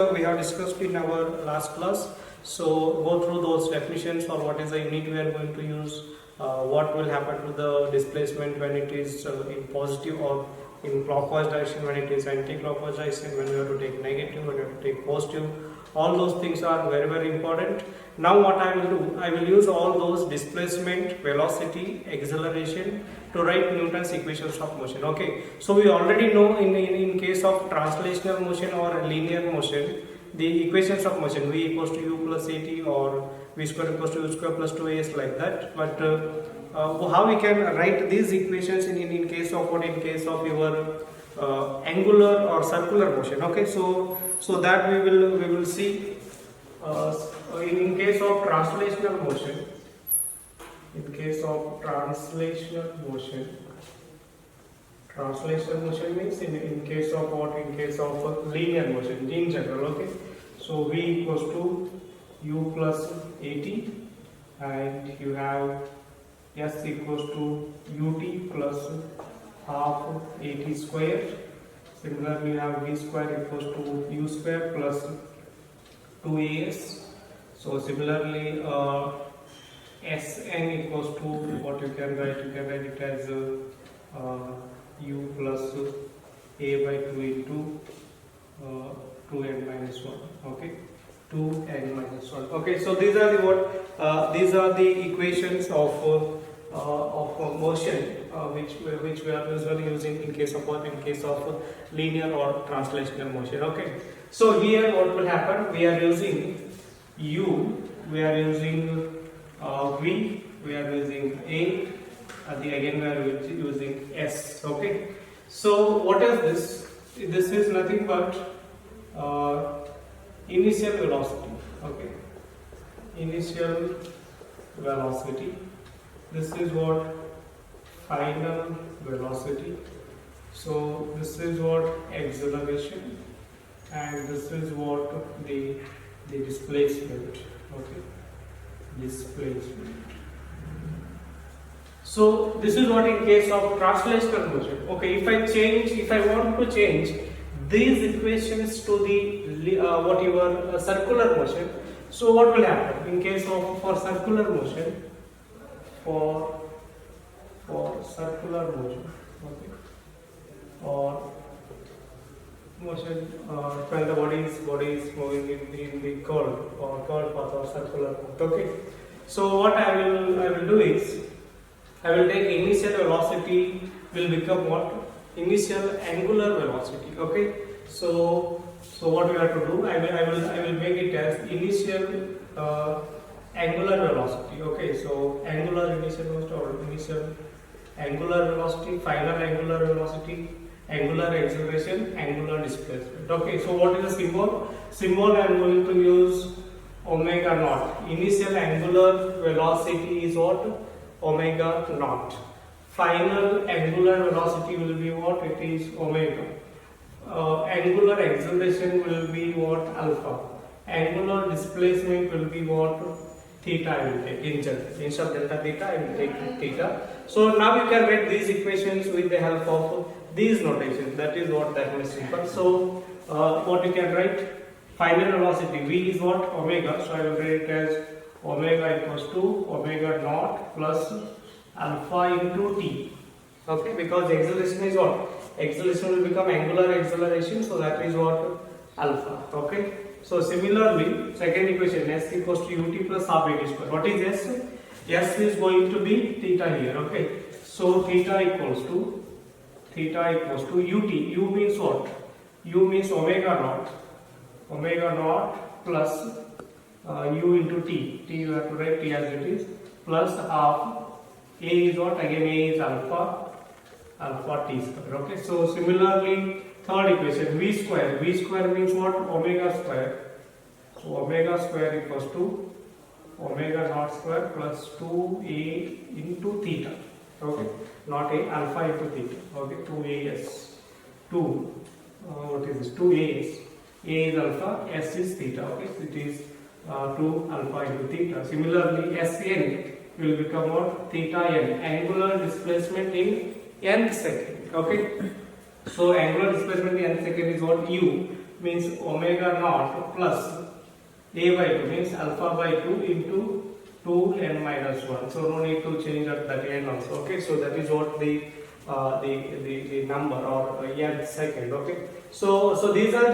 We have discussed in our last class. So go through those definitions or what is the unit we are going to use, what will happen to the displacement when it is in positive or in clockwise direction, when it is anti-clockwise direction, when we have to take negative, when we have to take positive. All those things are very important. Now what I will do, I will use all those displacement, velocity, acceleration to write Newton's equations of motion. Okay, so we already know in case of translational motion or linear motion, the equations of motion v equals to u plus at or v square equals to u square plus 2as, like that. But how we can write these equations in case of what? In case of your angular or circular motion. Okay, so that we will see in case of translational motion. In case of translational motion means in case of what? In case of linear motion in general. Okay, so v equals to u plus at and you have s equals to ut plus half at square. Similarly, you have v square equals to u square plus 2as. So similarly, Sn equals to what you can write? You can write it as u plus a by 2 into 2n minus 1. Okay, 2n minus 1. Okay, so these are the what? These are the equations of motion which we are usually using in case of what? In case of linear or translational motion. Okay, so here what will happen? We are using u, we are using v, we are using a, again we are using s. Okay, so what is this? This is nothing but initial velocity. Okay, initial velocity. This is what? Final velocity. So this is what? Acceleration, and this is what? The displacement. Okay, displacement. So this is what in case of translational motion. Okay, if I want to change these equations to the what your circular motion, so what will happen in case of for circular motion? For circular motion, okay, or motion when the body is moving in the curved path or circular path. Okay, so what I will do is I will take initial velocity will become what? Initial angular velocity. Okay, so what we have to do? I will make it as initial angular velocity. Okay, so angular initial velocity or initial angular velocity, final angular velocity, angular acceleration, angular displacement. Okay, so what is the symbol? Symbol I am going to use omega naught. Initial angular velocity is what? Omega naught. Final angular velocity will be what? It is omega. Angular acceleration will be what? Alpha. Angular displacement will be what? Theta I will take. Instead of delta theta I will take theta. So now you can write these equations with the help of these notations. That is what that means simple. So what you can write? Final velocity v is what? Omega. So I will write it as omega equals to omega naught plus alpha into t. Okay, because acceleration is what? Acceleration will become angular acceleration. So that is what? Alpha. Okay. So similarly, second equation s equals to ut plus half at square. What is s? S is going to be theta here. Okay. So theta equals to ut. U means what? U means omega naught plus u into t. T you have to write t as it is, plus half. A is what? Again A is alpha t square. Okay. So similarly, third equation v square. V square means what? Omega square. So omega square equals to omega naught square plus 2a into theta. Okay, not a, alpha into theta. Okay, 2as. What is this? 2as. A is alpha, s is theta. Okay, so it is 2 alpha into theta. Similarly, Sn will become what? Theta n. Angular displacement in nth second. Okay, so angular displacement in nth second is what? U. means omega naught plus a by 2 means alpha by 2 into 2n minus 1. So no need to change at that n also. Okay, so that is what the number or nth second. Okay, so these are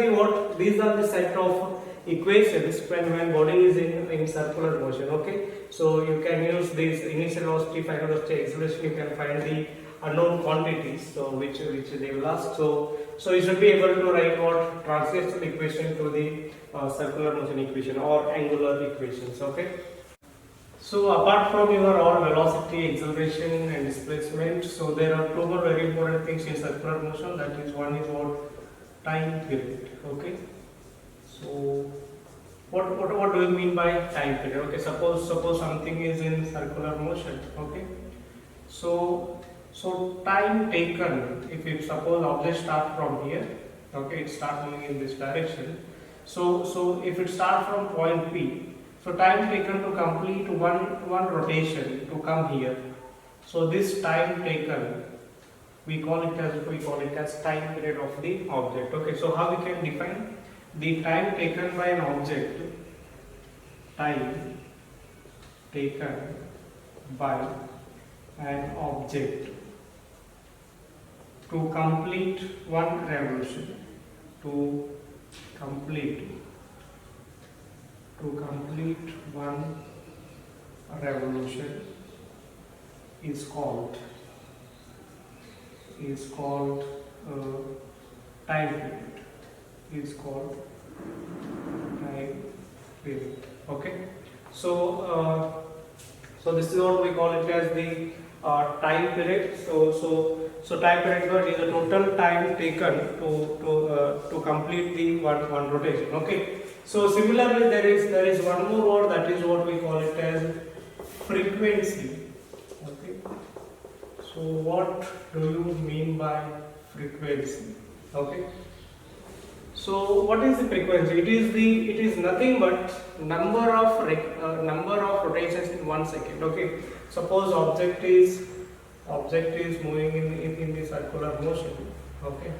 the set of equations when body is in circular motion. Okay, so you can use this initial velocity, final velocity, acceleration. You can find the unknown quantities, so which they will ask. So you should be able to write what translational equation to the circular motion equation or angular equations. Okay. So apart from your all velocity, acceleration and displacement, so there are two more very important things in circular motion. That is, one is what time period. Okay. So what do you mean by time period? Okay. Suppose something is in circular motion. Okay. So time taken, if suppose object start from here, okay, it start moving in this direction. So if it start from point P, so time taken to complete one rotation to come here. So this time taken, we call it as time period of the object. Okay, so how we can define the time taken by an object? Time taken by an object to complete one revolution, to complete one revolution is called time period. Is called time period. Okay, so this is what we call it as the time period. So time period is the total time taken to complete the one rotation. Okay. So similarly, there is one more word, that is what we call it as frequency. Okay. So what do you mean by frequency? Okay. So what is the frequency? It is nothing but number of rotations in 1 second. Okay. Suppose object is moving in the circular motion. Okay.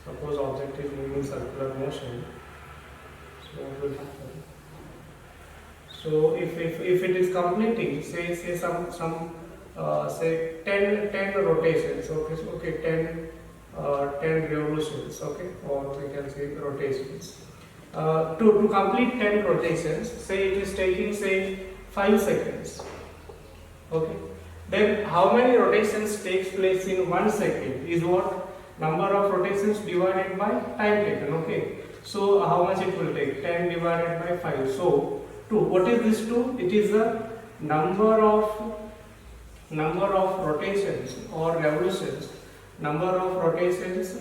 Suppose object is moving in circular motion. So what will happen? So if it is completing, say some say 10 rotations. Okay, 10 revolutions. Okay, or we can say rotations. To complete 10 rotations, say it is taking say 5 seconds. Okay, then how many rotations takes place in 1 second is what? Number of rotations divided by time taken. Okay, so how much it will take? 10 divided by 5. So 2. What is this 2? It is the number of rotations or revolutions. Number of rotations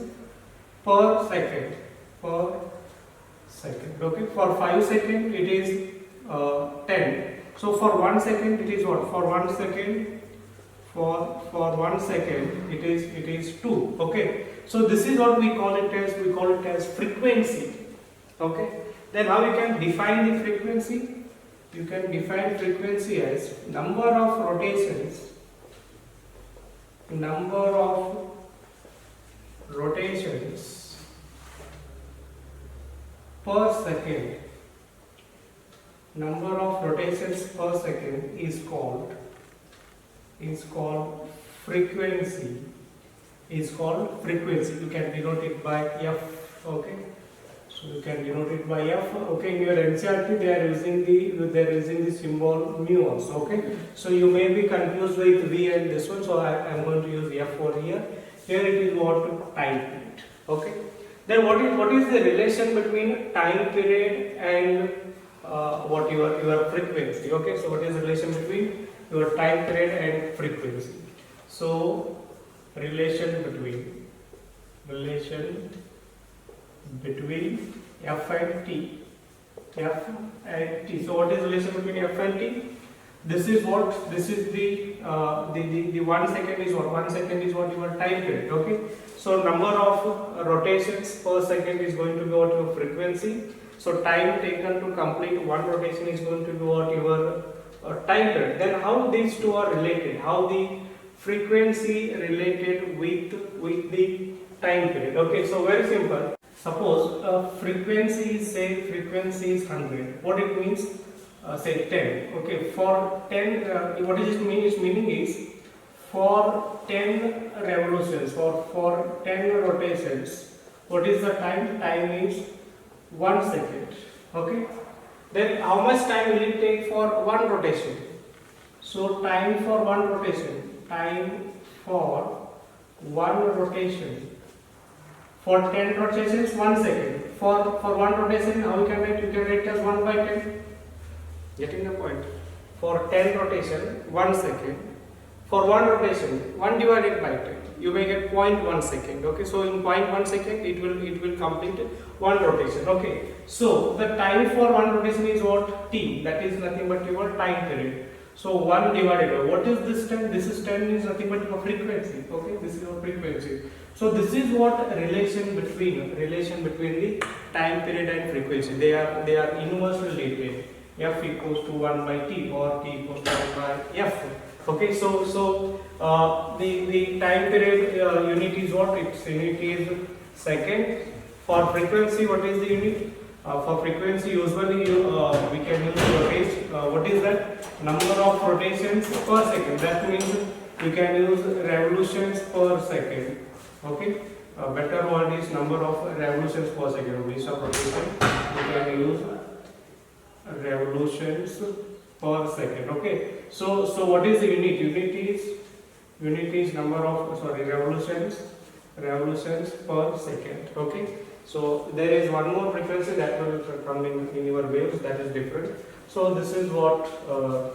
per second. Okay, for 5 seconds it is 10. So for 1 second it is what? For 1 second. For 1 second it is 2. Okay, so this is what we call it as frequency. Okay, then how you can define the frequency? You can define frequency as number of rotations per second. Number of rotations per second is called frequency. You can denote it by F. Okay, so you can denote it by F. Okay, in your NCERT they are using the symbol mu also. Okay, so you may be confused with V and this one, so I am going to use F over here. Here it is what? Time period. Okay, then what is the relation between time period and what your frequency? Okay, so what is the relation between your time period and frequency? So relation between F and T. So what is the relation between F and T? This is the 1 second is what? 1 second is what your time period. Okay, so number of rotations per second is going to be what your frequency. So time taken to complete one rotation is going to be what your time period. Then how these two are related? How the frequency related with the time period? Okay, so very simple. Suppose frequency is, say frequency is 100. What it means? Say 10. Okay, for 10, what is it mean? Its meaning is for 10 revolutions, for 10 rotations. What is the time? Time is 1 second. Okay. Then how much time will it take for one rotation? So time for one rotation. Time for one rotation. For 10 rotations, 1 second. For one rotation, how you can write? You can write as 1 by 10. Getting the point? For 10 rotation, 1 second. For one rotation, 1 divided by 10. You may get 0.1 second. Okay, so in 0.1 second, it will complete one rotation. Okay, so the time for one rotation is what? T. That is nothing but your time period. So 1 divided by what is this 10? This is 10 is nothing but your frequency. Okay, this is your frequency. So this is what relation between the time period and frequency. They are inversely related. F equals to 1 by T or T equals to 1 by F. Okay, so the time period unit is what? Its unit is second. For frequency, what is the unit? For frequency, usually we can use rotation. What is that? Number of rotations per second. That means you can use revolutions per second. Okay, better word is number of revolutions per second. Instead of rotation, you can use revolutions per second. Okay, so what is the unit? Unit is number of revolutions per second. Okay, so there is one more frequency that will come in your waves, that is different. So this is what I will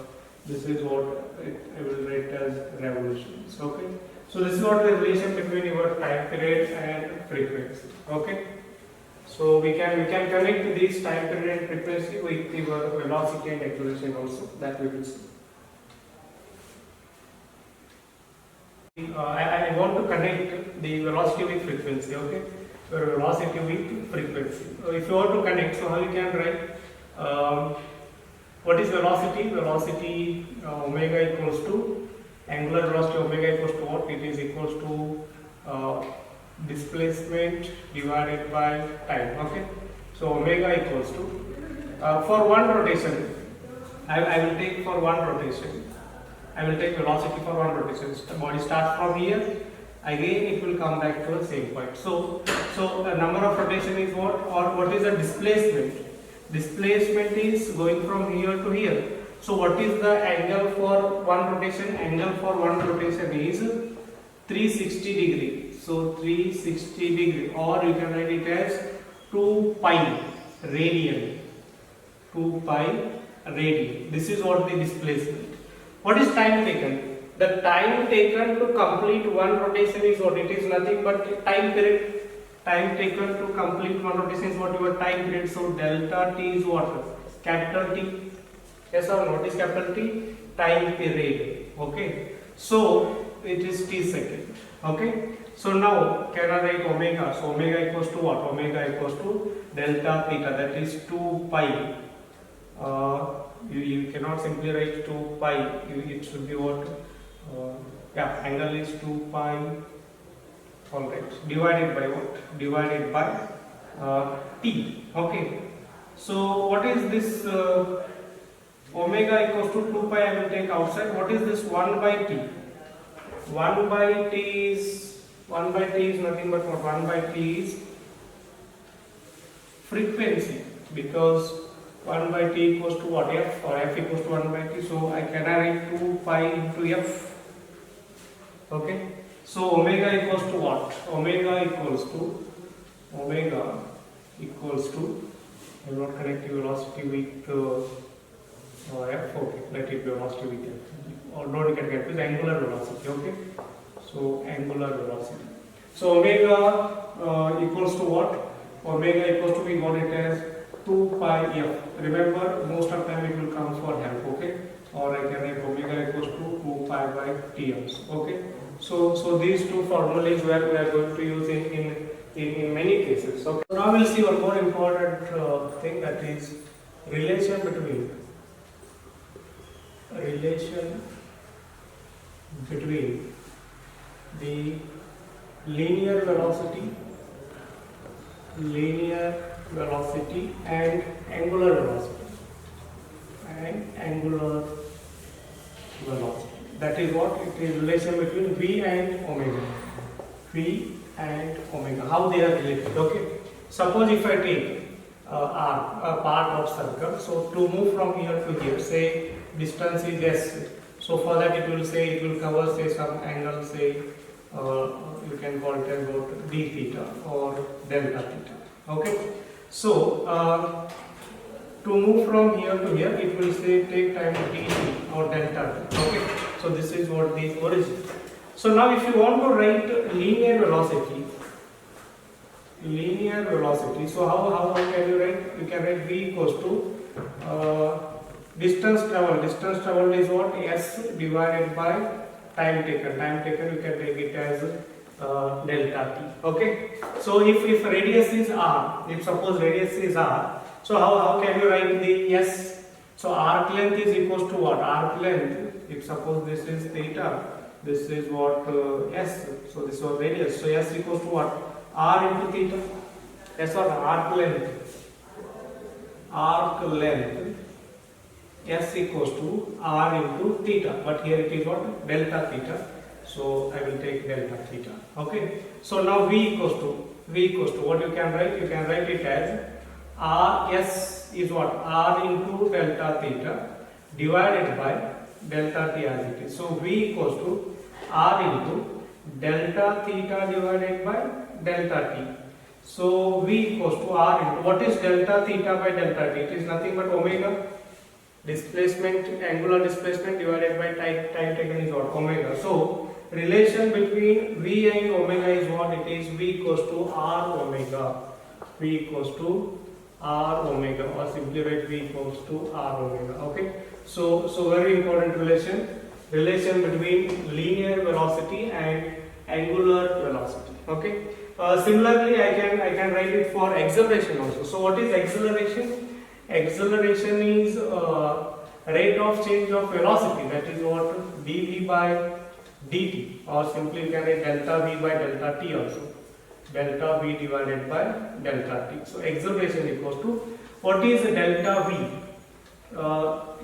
write as revolutions. Okay, so this is what the relation between your time period and frequency. Okay, so we can connect this time period and frequency with your velocity and acceleration also, that we will see. I want to connect the velocity with frequency. Okay, your velocity with frequency. If you want to connect, so how you can write? What is velocity? Velocity omega equals to angular velocity. Omega equals to what? It is equals to displacement divided by time. Okay, so omega equals to for one rotation. I will take for one rotation. I will take velocity for one rotation. The body starts from here. Again, it will come back to the same point. So the number of rotation is what, or what is the displacement? Displacement is going from here to here. So what is the angle for one rotation? Angle for one rotation is 360 degree. So 360 degree, or you can write it as 2 pi radian. 2 pi radian. This is what the displacement. What is time taken? The time taken to complete one rotation is what? It is nothing but time period. Time taken to complete one rotation is what your time period. So delta T is what? Capital T. Yes or no? What is capital T? Time period. Okay. So it is T second. Okay. So now can I write omega? So omega equals to what? Omega equals to delta theta. That is 2 pi. You cannot simply write 2 pi. It should be what? Angle is 2 pi. Alright. Divided by what? Divided by T. Okay. So what is this omega equals to 2 pi? I will take outside. What is this 1 by T? 1 by T is nothing but what? 1 by T is frequency, because 1 by T equals to what? F, or F equals to 1 by T. So I can write 2 pi into F. Okay. So omega equals to what? Omega equals to I will not connect the velocity with F. Okay, let it be velocity with F. Or don't get confused, angular velocity. Okay. So angular velocity. So omega equals to what? Omega equals to, we got it as 2 pi F. Remember, most of the time it will come for help. Okay. Or I can write omega equals to 2 pi by Tm. Okay. So these two formulas we are going to use in many cases. Okay. So now we'll see one more important thing, that is relation between the linear velocity linear velocity and angular velocity. And angular velocity. That is what? It is relation between V and omega. V and omega. How they are related? Okay. Suppose if I take R, a part of circle. So to move from here to here, say distance is S. So for that it will say, it will cover say some angle, say you can call it as about d theta or delta theta. Okay. So to move from here to here, it will say take time dt or delta t. Okay. So this is what the origin. So now if you want to write linear velocity, so how can you write? You can write v equals to distance traveled is what? S divided by time taken. You can take it as delta t. Okay. So if radius is r, if suppose radius is r, so how can you write the S? So arc length is equals to what? Arc length, if suppose this is theta, this is what S, so this was radius, so S equals to what? R into theta. S or arc length S equals to R into theta, but here it is what? Delta theta, so I will take delta theta. Okay. So now V equals to what you can write? You can write it as R, S is what? R into delta theta divided by delta t as it is. So V equals to R into delta theta divided by delta t. So V equals to R into, what is delta theta by delta t? It is nothing but omega. Displacement, angular displacement divided by time taken is what? Omega. So relation between V and omega is what? It is V equals to R omega. V equals to R omega, or simply write V equals to R omega. Okay. So very important relation between linear velocity and angular velocity. Okay. Similarly, I can write it for acceleration also. So what is acceleration? Acceleration is rate of change of velocity. That is what? dv by dt, or simply you can write delta v by delta t also. Delta v divided by delta t. So acceleration equals to, what is delta v?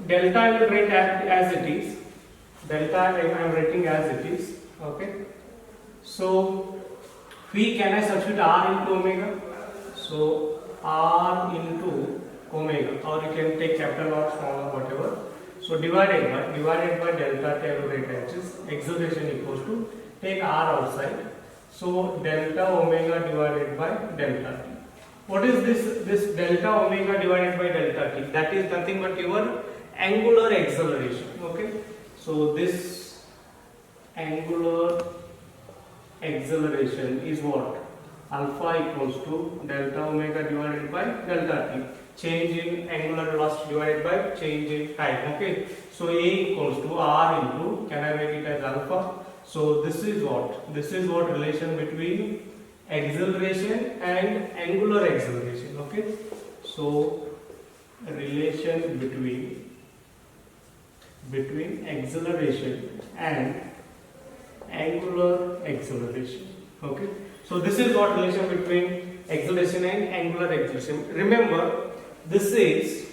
Delta I will write as it is. Delta I am writing as it is. Okay. So v, can I substitute r into omega? So r into omega, or you can take capital or small or whatever. So divided by delta t I will write as acceleration equals to, take r outside. So delta omega divided by delta t. What is this delta omega divided by delta t? That is nothing but your angular acceleration. Okay. So this angular acceleration is what? Alpha equals to delta omega divided by delta t. Change in angular velocity divided by change in time. Okay. So A equals to R into, can I make it as alpha? So this is what? This is what relation between acceleration and angular acceleration. Okay. So relation between acceleration and angular acceleration. Okay. So this is what relation between acceleration and angular acceleration. Remember, this is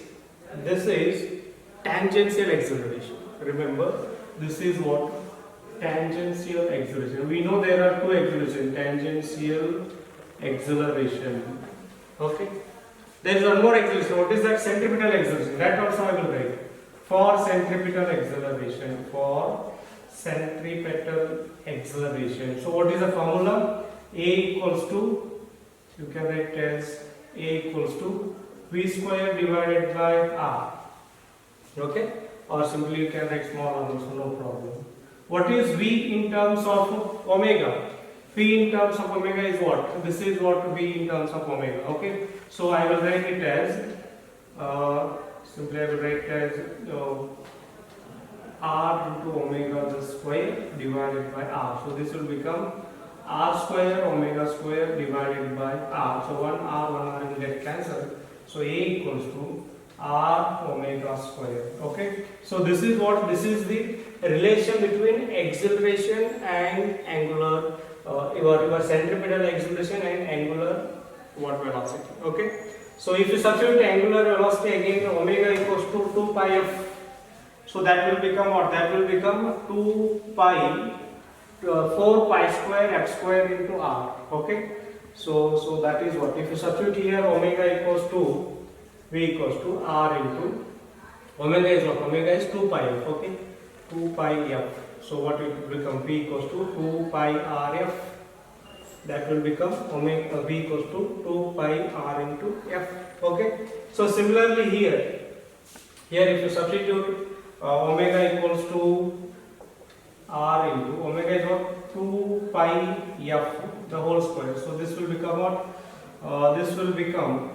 tangential acceleration. Remember, this is what? Tangential acceleration. We know there are two accelerations, tangential acceleration. Okay. There is one more acceleration. What is that? Centripetal acceleration. That also I will write. For centripetal acceleration. So what is the formula? A equals to, you can write as A equals to V square divided by R. Okay. Or simply you can write small r also, no problem. What is V in terms of omega? V in terms of omega is what? This is what V in terms of omega. Okay. So I will write it as simply I will write as R into omega the square divided by R. So this will become R square omega square divided by R. So 1R will get cancelled. So A equals to R omega square. Okay. So this is what? This is the relation between acceleration and angular, your centripetal acceleration and angular what velocity. Okay, so if you substitute angular velocity again, omega equals to 2 pi f, so that will become what? That will become 2 pi 4 pi square f square into r. Okay, so that is what, if you substitute here omega equals to v equals to r into omega is what? Omega is 2 pi f. Okay, 2 pi f. So what will become? V equals to 2 pi r f. That will become omega v equals to 2 pi r into f. Okay, so similarly here if you substitute omega equals to r into omega is what? 2 pi f the whole square. So this will become what? This will become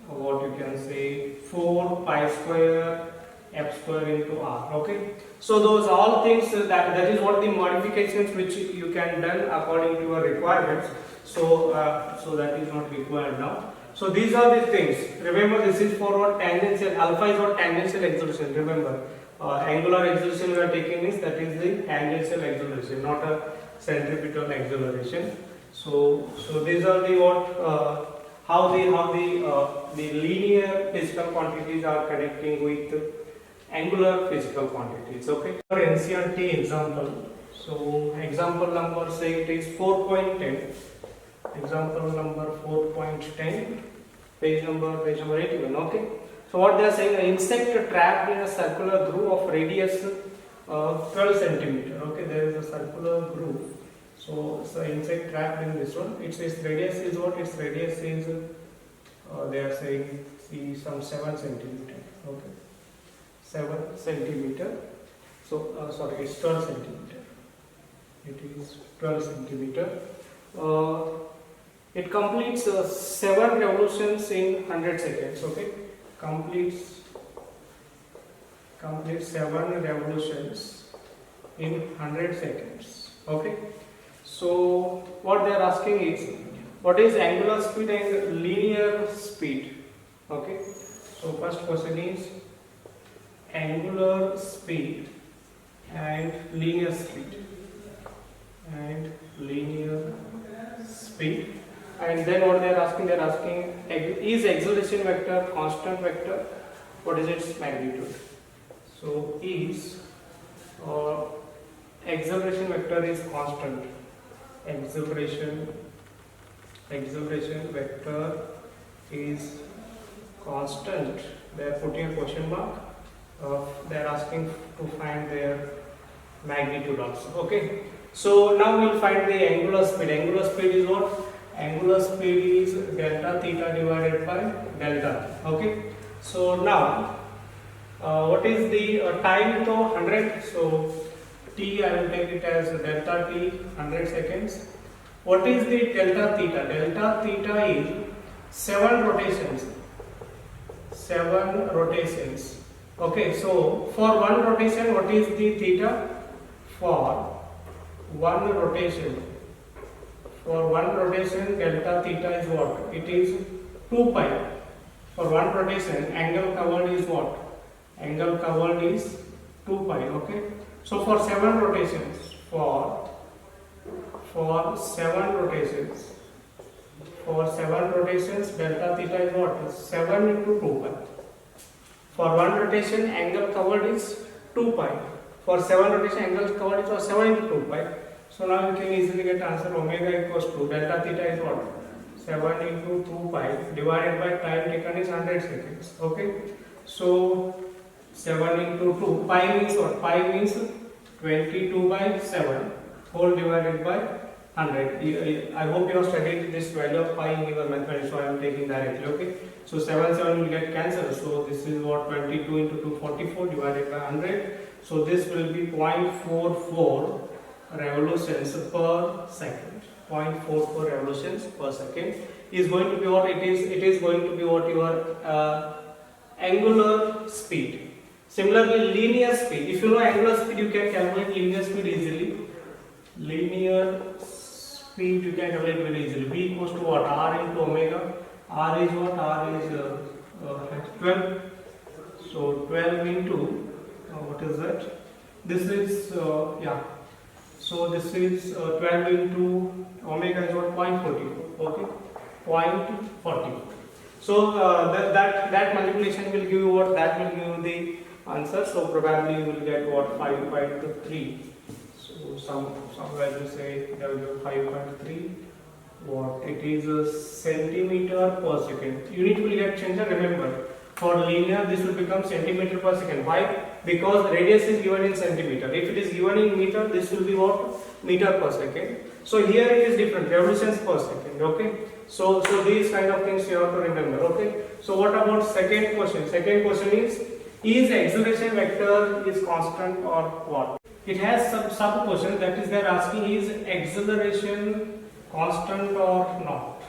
what you can say 4 pi square f square into r. Okay, so those all things that is what the modifications which you can done according to your requirements. So that is not required now. So these are the things. Remember, this is for what? Tangential. Alpha is what? Tangential acceleration. Remember, angular acceleration we are taking is, that is the tangential acceleration, not a centripetal acceleration. So these are the what? How the linear physical quantities are connecting with angular physical quantities. Okay, for NCERT example, so example number, say it is 4.10, example number 4.10, page number 81. Okay, so what they are saying, an insect trapped in a circular groove of radius 12 centimeter. Okay, there is a circular groove, so insect trapped in this one. Its radius is what? Its radius is they are saying, see, some 7 centimeter. Okay, 7 centimeter. So sorry, it's 12 centimeter. It is 12 centimeter. It completes 7 revolutions in 100 seconds. Okay, completes 7 revolutions in 100 seconds. Okay, so what they are asking is, what is angular speed and linear speed? Okay, so first question is angular speed and linear speed, and then what they are asking, is acceleration vector constant vector? What is its magnitude? So is acceleration vector is constant, acceleration vector is constant. They are putting a question mark. They are asking to find their magnitude also. Okay, so now we will find the angular speed. Angular speed is what? Angular speed is delta theta divided by delta. Okay, so now what is the time to 100? So t, I will take it as delta t, 100 seconds. What is the delta theta? Delta theta is 7 rotations. 7 rotations. Okay, so for one rotation, what is the theta? For one rotation, delta theta is what? It is 2 pi. For one rotation, angle covered is what? Angle covered is 2 pi. Okay, so for 7 rotations, for 7 rotations, delta theta is what? 7 into 2 pi. For one rotation, angle covered is 2 pi. For 7 rotation, angle covered is 7 into 2 pi. So now you can easily get answer. Omega equals to delta theta is what? 7 into 2 pi divided by time taken is 100 seconds. Okay, so 7 into 2, pi means what? Pi means 22 by 7 whole divided by 100. I hope you have studied this value of pi in your mathematics, so I am taking directly. Okay, so 7 will get cancelled. So this is what? 22 into 2, 44 divided by 100. So this will be 0.44 revolutions per second. 0.44 revolutions per second is going to be what it is. It is going to be what your angular speed. Similarly, linear speed. If you know angular speed, you can calculate linear speed easily. Linear speed you can calculate very easily. V equals to what? R into omega. R is what? R is 12. So 12 into what is that? This is yeah. So this is 12 into omega is what? 0.44. Okay. 0.40. So that multiplication will give you what? That will give you the answer. So probably you will get what? 5.3. So some value say 5.3. What it is a centimeter per second. Unit will get changed. Remember, for linear this will become centimeter per second. Why? Because radius is given in centimeter. If it is given in meter, this will be what? Meter per second. So here it is different, revolutions per second. Okay. So these kind of things you have to remember. Okay. So what about second question? Second question is acceleration vector is constant or what? It has some sub question, that is they are asking, is acceleration constant or not?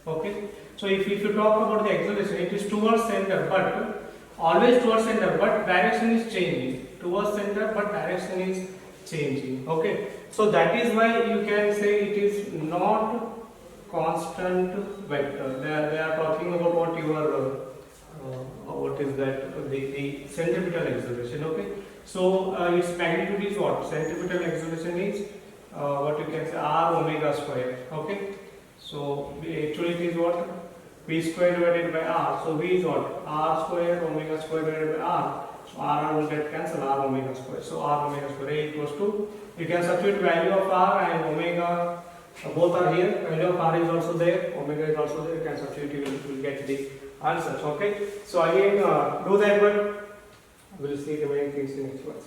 Okay. So if you talk about the acceleration, it is towards center, but always towards center, but direction is changing. Towards center, but direction is changing. Okay. So that is why you can say it is not constant vector. They are talking about what your what is that, the centripetal acceleration. Okay. So its magnitude is what? Centripetal acceleration is what you can say r omega square. Okay. So actually it is what? V square divided by r. So V is what? R square omega square divided by r. So r will get cancelled, r omega square. So r omega square A equals to, you can substitute value of r and omega, both are here. Value of r is also there, omega is also there. You can substitute, you will get the answers. Okay. So again do that one. We will see the main things in next class.